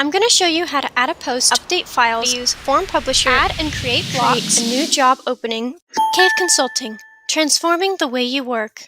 I'm going to show you how to add a post, update files, use Form Publisher, add and create blocks, a new job opening. Cave Consulting, transforming the way you work.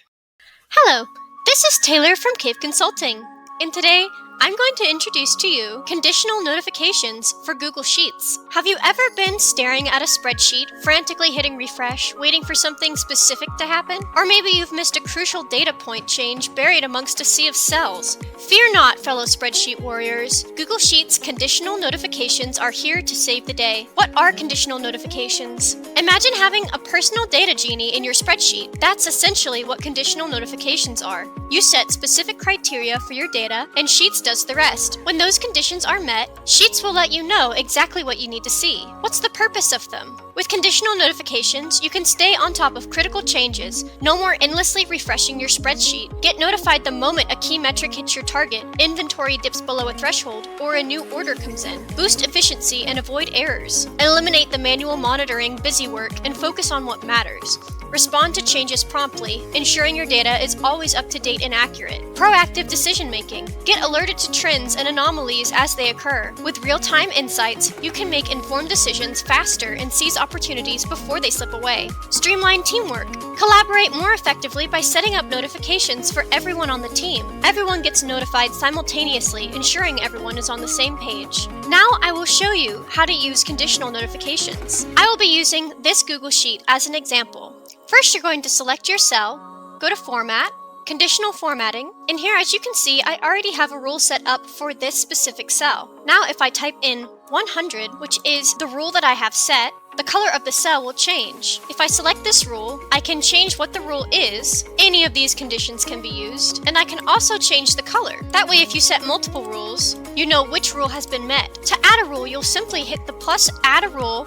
Hello, this is Taylor from Cave Consulting, and today I'm going to introduce to you conditional notifications for Google Sheets. Have you ever been staring at a spreadsheet, frantically hitting refresh, waiting for something specific to happen? Or maybe you've missed a crucial data point change buried amongst a sea of cells. Fear not, fellow spreadsheet warriors. Google Sheets conditional notifications are here to save the day. What are conditional notifications? Imagine having a personal data genie in your spreadsheet. That's essentially what conditional notifications are. You set specific criteria for your data, and Sheets does the rest. When those conditions are met, Sheets will let you know exactly what you need to see. What's the purpose of them? With conditional notifications, you can stay on top of critical changes. No more endlessly refreshing your spreadsheet. Get notified the moment a key metric hits your target, inventory dips below a threshold, or a new order comes in. Boost efficiency and avoid errors. Eliminate the manual monitoring, busy work, and focus on what matters. Respond to changes promptly, ensuring your data is always up to date and accurate. Proactive decision making. Get alerted to trends and anomalies as they occur. With real-time insights, you can make informed decisions faster and seize opportunities before they slip away. Streamline teamwork. Collaborate more effectively by setting up notifications for everyone on the team. Everyone gets notified simultaneously, ensuring everyone is on the same page. Now I will show you how to use conditional notifications. I will be using this Google Sheet as an example. First, you're going to select your cell, go to Format, Conditional Formatting, and here, as you can see, I already have a rule set up for this specific cell. Now, if I type in 100, which is the rule that I have set, the color of the cell will change. If I select this rule, I can change what the rule is. Any of these conditions can be used, and I can also change the color. That way, if you set multiple rules, you know which rule has been met. To add a rule, you'll simply hit the plus add a rule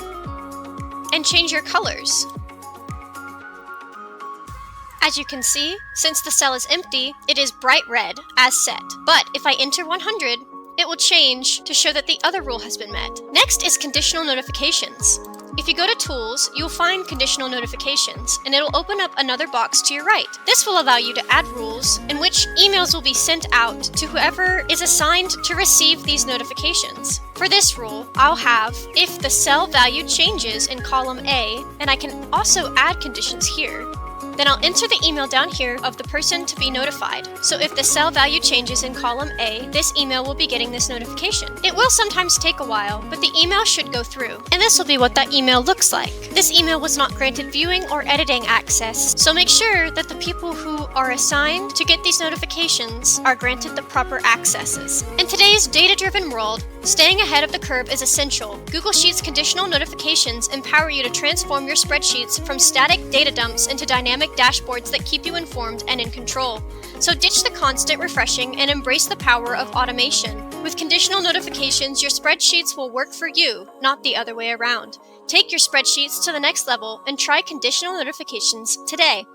and change your colors. As you can see, since the cell is empty, it is bright red, as set. But if I enter 100, it will change to show that the other rule has been met. Next is conditional notifications. If you go to Tools, you'll find Conditional Notifications, and it'll open up another box to your right. This will allow you to add rules in which emails will be sent out to whoever is assigned to receive these notifications. For this rule, I'll have if the cell value changes in column A, and I can also add conditions here. Then I'll enter the email down here of the person to be notified. So if the cell value changes in column A, this email will be getting this notification. It will sometimes take a while, but the email should go through. And this will be what that email looks like. This email was not granted viewing or editing access, so make sure that the people who are assigned to get these notifications are granted the proper accesses. In today's data-driven world, staying ahead of the curve is essential. Google Sheets conditional notifications empower you to transform your spreadsheets from static data dumps into dynamic dashboards that keep you informed and in control. So ditch the constant refreshing and embrace the power of automation. With conditional notifications, your spreadsheets will work for you, not the other way around. Take your spreadsheets to the next level and try conditional notifications today.